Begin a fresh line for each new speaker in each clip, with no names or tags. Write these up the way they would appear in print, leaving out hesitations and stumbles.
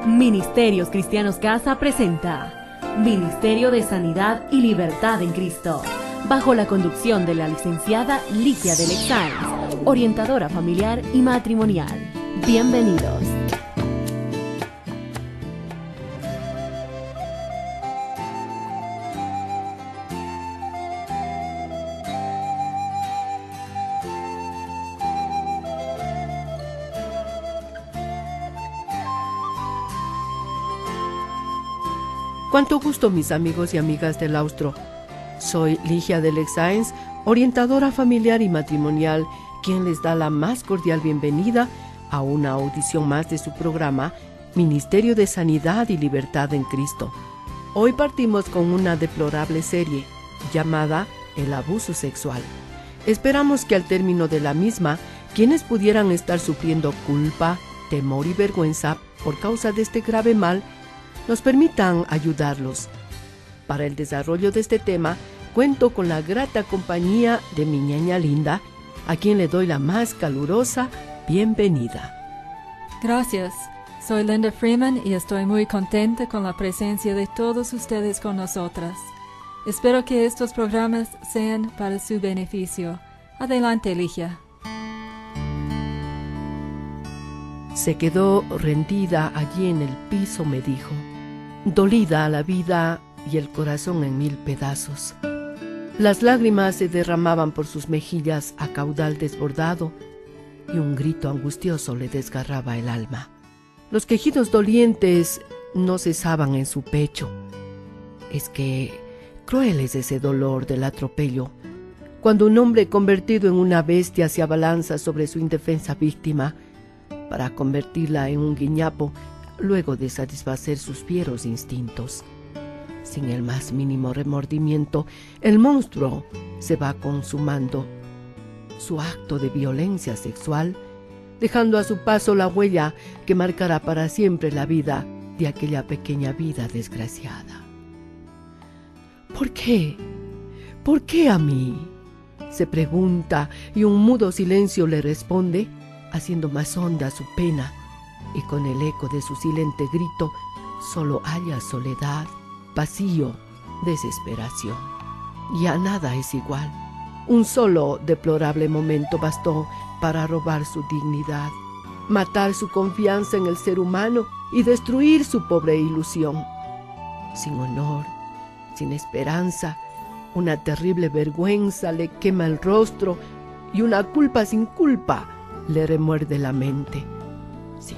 Ministerios Cristianos Casa presenta Ministerio de Sanidad y Libertad en Cristo, bajo la conducción de la licenciada Ligia de Lexáenz, orientadora familiar y matrimonial. Bienvenidos.
Cuánto gusto, mis amigos y amigas del Austro. Soy Ligia de Lexáenz, orientadora familiar y matrimonial, quien les da la más cordial bienvenida a una audición más de su programa Ministerio de Sanidad y Libertad en Cristo. Hoy partimos con una deplorable serie llamada El abuso sexual. Esperamos que al término de la misma, quienes pudieran estar sufriendo culpa, temor y vergüenza por causa de este grave mal, nos permitan ayudarlos. Para el desarrollo de este tema, cuento con la grata compañía de mi ñaña linda, a quien le doy la más calurosa bienvenida.
Gracias. Soy Linda Freeman y estoy muy contenta con la presencia de todos ustedes con nosotras. Espero que estos programas sean para su beneficio. Adelante, Ligia.
Se quedó rendida allí en el piso, me dijo, dolida a la vida y el corazón en 1000 pedazos. Las lágrimas se derramaban por sus mejillas a caudal desbordado y un grito angustioso le desgarraba el alma. Los quejidos dolientes no cesaban en su pecho. Es que cruel es ese dolor del atropello, cuando un hombre convertido en una bestia se abalanza sobre su indefensa víctima para convertirla en un guiñapo luego de satisfacer sus fieros instintos. Sin el más mínimo remordimiento, el monstruo se va consumando su acto de violencia sexual, dejando a su paso la huella que marcará para siempre la vida de aquella pequeña vida desgraciada. ¿Por qué? ¿Por qué a mí?, se pregunta, y un mudo silencio le responde, haciendo más honda su pena, y con el eco de su silente grito solo halla soledad, vacío, desesperación. Ya nada es igual. Un solo deplorable momento bastó para robar su dignidad, matar su confianza en el ser humano y destruir su pobre ilusión. Sin honor, sin esperanza, una terrible vergüenza le quema el rostro y una culpa sin culpa le remuerde la mente. Si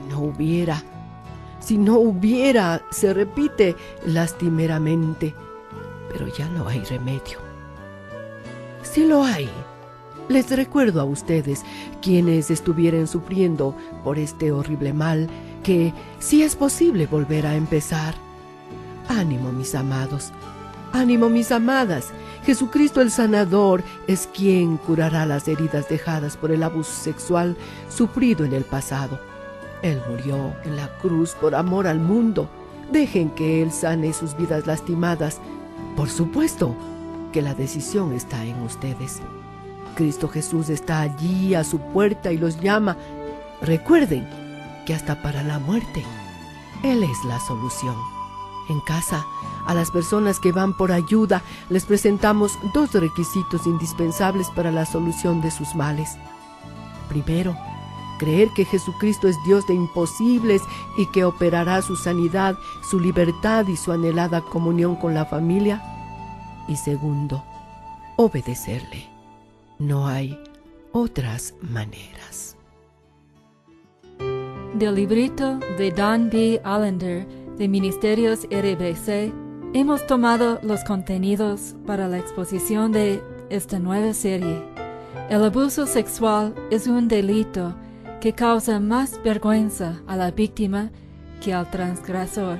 no hubiera, se repite lastimeramente, pero ya no hay remedio. Sí lo hay. Les recuerdo a ustedes, quienes estuvieran sufriendo por este horrible mal, que sí es posible volver a empezar. Ánimo, mis amados. Ánimo, mis amadas. Jesucristo el sanador es quien curará las heridas dejadas por el abuso sexual sufrido en el pasado. Él murió en la cruz por amor al mundo. Dejen que Él sane sus vidas lastimadas. Por supuesto que la decisión está en ustedes. Cristo Jesús está allí a su puerta y los llama. Recuerden que hasta para la muerte, Él es la solución. En casa, a las personas que van por ayuda, les presentamos 2 requisitos indispensables para la solución de sus males. Primero, creer que Jesucristo es Dios de imposibles y que operará su sanidad, su libertad y su anhelada comunión con la familia. Y segundo, obedecerle. No hay otras maneras.
Del librito de Don B. Allender de Ministerios RBC, hemos tomado los contenidos para la exposición de esta nueva serie. El abuso sexual es un delito que causa más vergüenza a la víctima que al transgresor.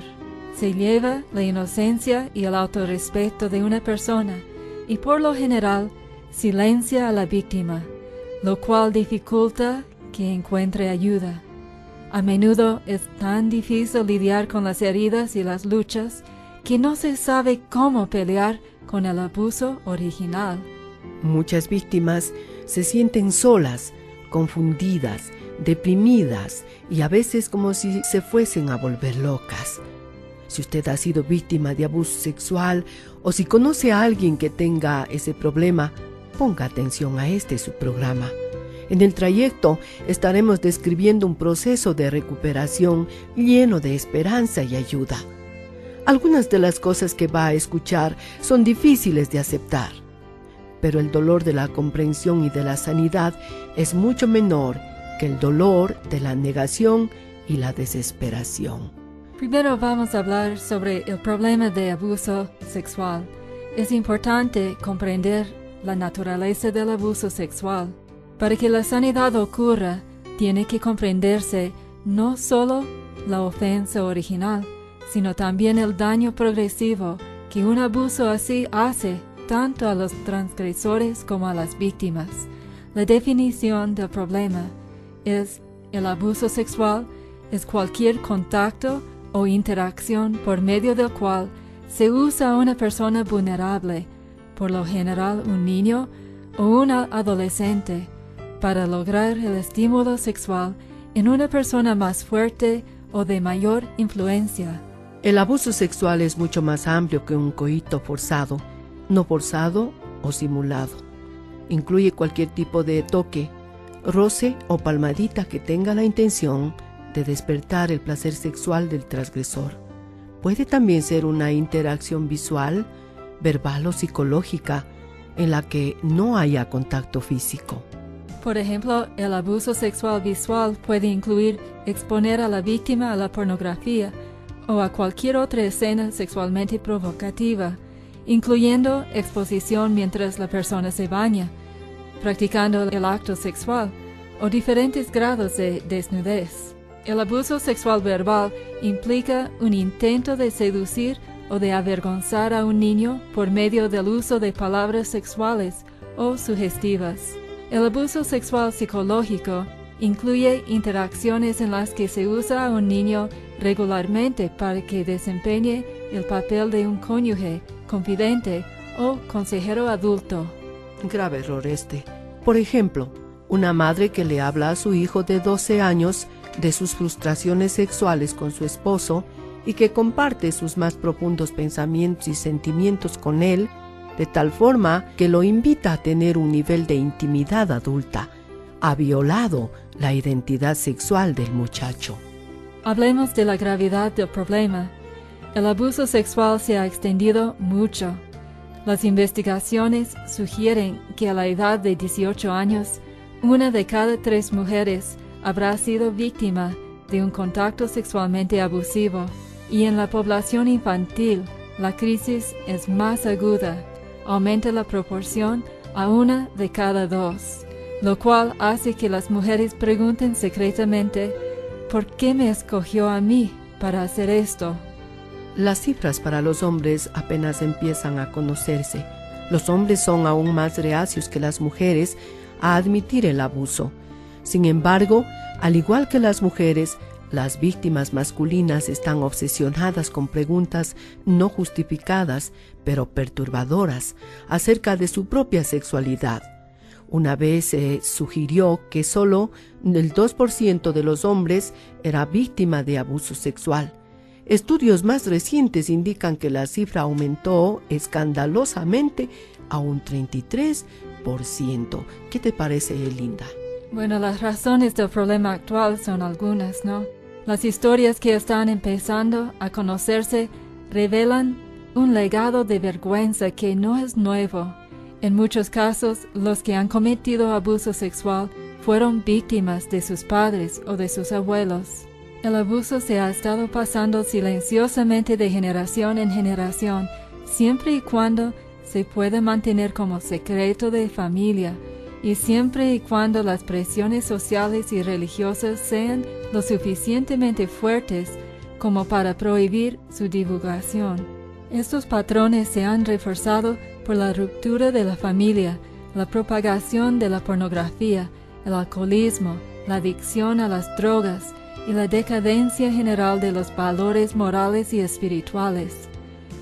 Se lleva la inocencia y el autorrespeto de una persona y por lo general silencia a la víctima, lo cual dificulta que encuentre ayuda. A menudo es tan difícil lidiar con las heridas y las luchas que no se sabe cómo pelear con el abuso original.
Muchas víctimas se sienten solas, confundidas, deprimidas y a veces como si se fuesen a volver locas. Si usted ha sido víctima de abuso sexual o si conoce a alguien que tenga ese problema, ponga atención a su programa. En el trayecto estaremos describiendo un proceso de recuperación lleno de esperanza y ayuda. Algunas de las cosas que va a escuchar son difíciles de aceptar, pero el dolor de la comprensión y de la sanidad es mucho menor que el dolor de la negación y la desesperación.
Primero vamos a hablar sobre el problema de abuso sexual. Es importante comprender la naturaleza del abuso sexual. Para que la sanidad ocurra, tiene que comprenderse no solo la ofensa original, sino también el daño progresivo que un abuso así hace tanto a los transgresores como a las víctimas. La definición del problema es: el abuso sexual es cualquier contacto o interacción por medio del cual se usa a una persona vulnerable, por lo general un niño o una adolescente, para lograr el estímulo sexual en una persona más fuerte o de mayor influencia.
El abuso sexual es mucho más amplio que un coito forzado, no forzado o simulado. Incluye cualquier tipo de toque, roce o palmadita que tenga la intención de despertar el placer sexual del transgresor. Puede también ser una interacción visual, verbal o psicológica en la que no haya contacto físico.
Por ejemplo, el abuso sexual visual puede incluir exponer a la víctima a la pornografía o a cualquier otra escena sexualmente provocativa, incluyendo exposición mientras la persona se baña, practicando el acto sexual o diferentes grados de desnudez. El abuso sexual verbal implica un intento de seducir o de avergonzar a un niño por medio del uso de palabras sexuales o sugestivas. El abuso sexual psicológico incluye interacciones en las que se usa a un niño regularmente para que desempeñe el papel de un cónyuge, confidente o consejero adulto.
Grave error este. Por ejemplo, una madre que le habla a su hijo de 12 años de sus frustraciones sexuales con su esposo y que comparte sus más profundos pensamientos y sentimientos con él, de tal forma que lo invita a tener un nivel de intimidad adulta. Ha violado la identidad sexual del muchacho.
Hablemos de la gravedad del problema. El abuso sexual se ha extendido mucho. Las investigaciones sugieren que a la edad de 18 años, 1 de cada 3 mujeres habrá sido víctima de un contacto sexualmente abusivo, y en la población infantil la crisis es más aguda. Aumenta la proporción a 1 de cada 2, lo cual hace que las mujeres pregunten secretamente: ¿por qué me escogió a mí para hacer esto?
Las cifras para los hombres apenas empiezan a conocerse. Los hombres son aún más reacios que las mujeres a admitir el abuso. Sin embargo, al igual que las mujeres, las víctimas masculinas están obsesionadas con preguntas no justificadas, pero perturbadoras, acerca de su propia sexualidad. Una vez se sugirió que solo el 2% de los hombres era víctima de abuso sexual. Estudios más recientes indican que la cifra aumentó escandalosamente a un 33%. ¿Qué te parece, Linda?
Bueno, las razones del problema actual son algunas, ¿no? Las historias que están empezando a conocerse revelan un legado de vergüenza que no es nuevo. En muchos casos, los que han cometido abuso sexual fueron víctimas de sus padres o de sus abuelos. El abuso se ha estado pasando silenciosamente de generación en generación, siempre y cuando se pueda mantener como secreto de familia, y siempre y cuando las presiones sociales y religiosas sean lo suficientemente fuertes como para prohibir su divulgación. Estos patrones se han reforzado por la ruptura de la familia, la propagación de la pornografía, el alcoholismo, la adicción a las drogas y la decadencia general de los valores morales y espirituales.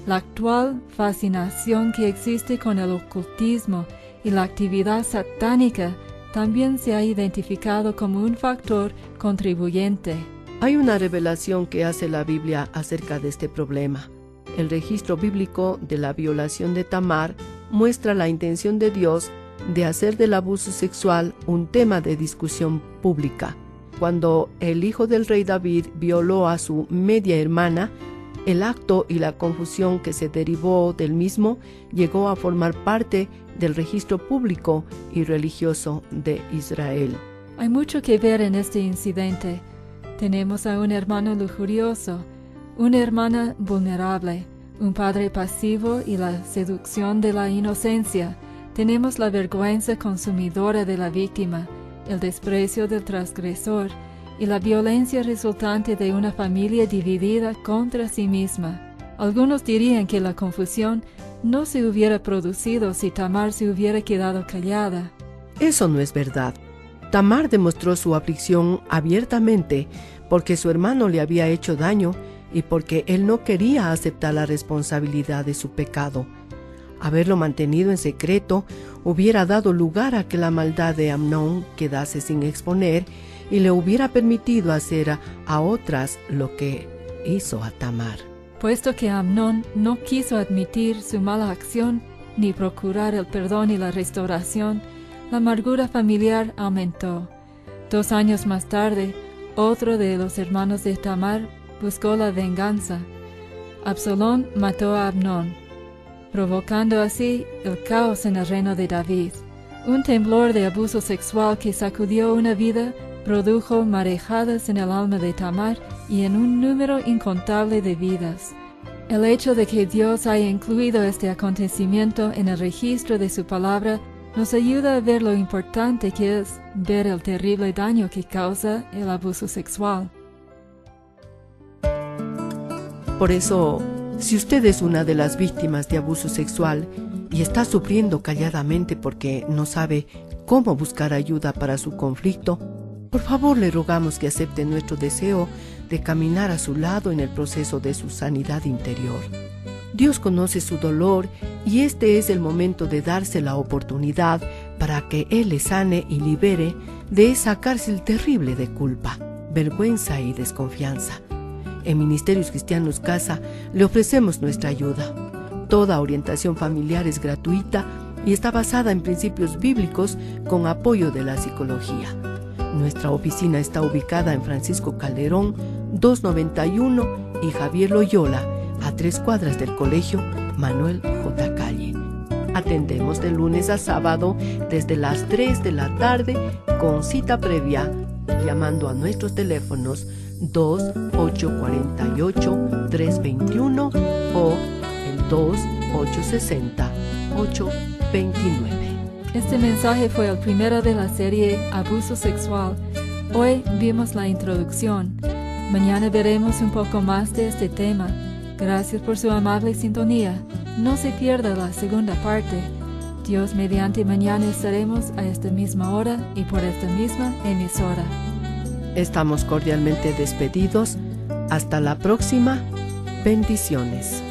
La actual fascinación que existe con el ocultismo y la actividad satánica también se ha identificado como un factor contribuyente.
Hay una revelación que hace la Biblia acerca de este problema. El registro bíblico de la violación de Tamar muestra la intención de Dios de hacer del abuso sexual un tema de discusión pública. Cuando el hijo del rey David violó a su media hermana, el acto y la confusión que se derivó del mismo llegó a formar parte del registro público y religioso de Israel.
Hay mucho que ver en este incidente. Tenemos a un hermano lujurioso, una hermana vulnerable, un padre pasivo y la seducción de la inocencia. Tenemos la vergüenza consumidora de la víctima, el desprecio del transgresor y la violencia resultante de una familia dividida contra sí misma. Algunos dirían que la confusión no se hubiera producido si Tamar se hubiera quedado callada.
Eso no es verdad. Tamar demostró su aflicción abiertamente porque su hermano le había hecho daño y porque él no quería aceptar la responsabilidad de su pecado. Haberlo mantenido en secreto hubiera dado lugar a que la maldad de Amnón quedase sin exponer y le hubiera permitido hacer a otras lo que hizo a Tamar.
Puesto que Amnón no quiso admitir su mala acción ni procurar el perdón y la restauración, la amargura familiar aumentó. 2 años más tarde, otro de los hermanos de Tamar buscó la venganza. Absalón mató a Amnón, provocando así el caos en el reino de David. Un temblor de abuso sexual que sacudió una vida produjo marejadas en el alma de Tamar y en un número incontable de vidas. El hecho de que Dios haya incluido este acontecimiento en el registro de su palabra nos ayuda a ver lo importante que es ver el terrible daño que causa el abuso sexual.
Por eso, si usted es una de las víctimas de abuso sexual y está sufriendo calladamente porque no sabe cómo buscar ayuda para su conflicto, por favor le rogamos que acepte nuestro deseo de caminar a su lado en el proceso de su sanidad interior. Dios conoce su dolor y este es el momento de darse la oportunidad para que Él le sane y libere de esa cárcel terrible de culpa, vergüenza y desconfianza. En Ministerios Cristianos Casa le ofrecemos nuestra ayuda. Toda orientación familiar es gratuita y está basada en principios bíblicos con apoyo de la psicología. Nuestra oficina está ubicada en Francisco Calderón, 291 y Javier Loyola, a 3 cuadras del Colegio Manuel J. Calle. Atendemos de lunes a sábado desde las 3 de la tarde con cita previa llamando a nuestros teléfonos 2848-321 o el 2860-829.
Este mensaje fue el primero de la serie Abuso Sexual. Hoy vimos la introducción. Mañana veremos un poco más de este tema. Gracias por su amable sintonía. No se pierda la segunda parte. Dios mediante mañana estaremos a esta misma hora y por esta misma emisora.
Estamos cordialmente despedidos. Hasta la próxima. Bendiciones.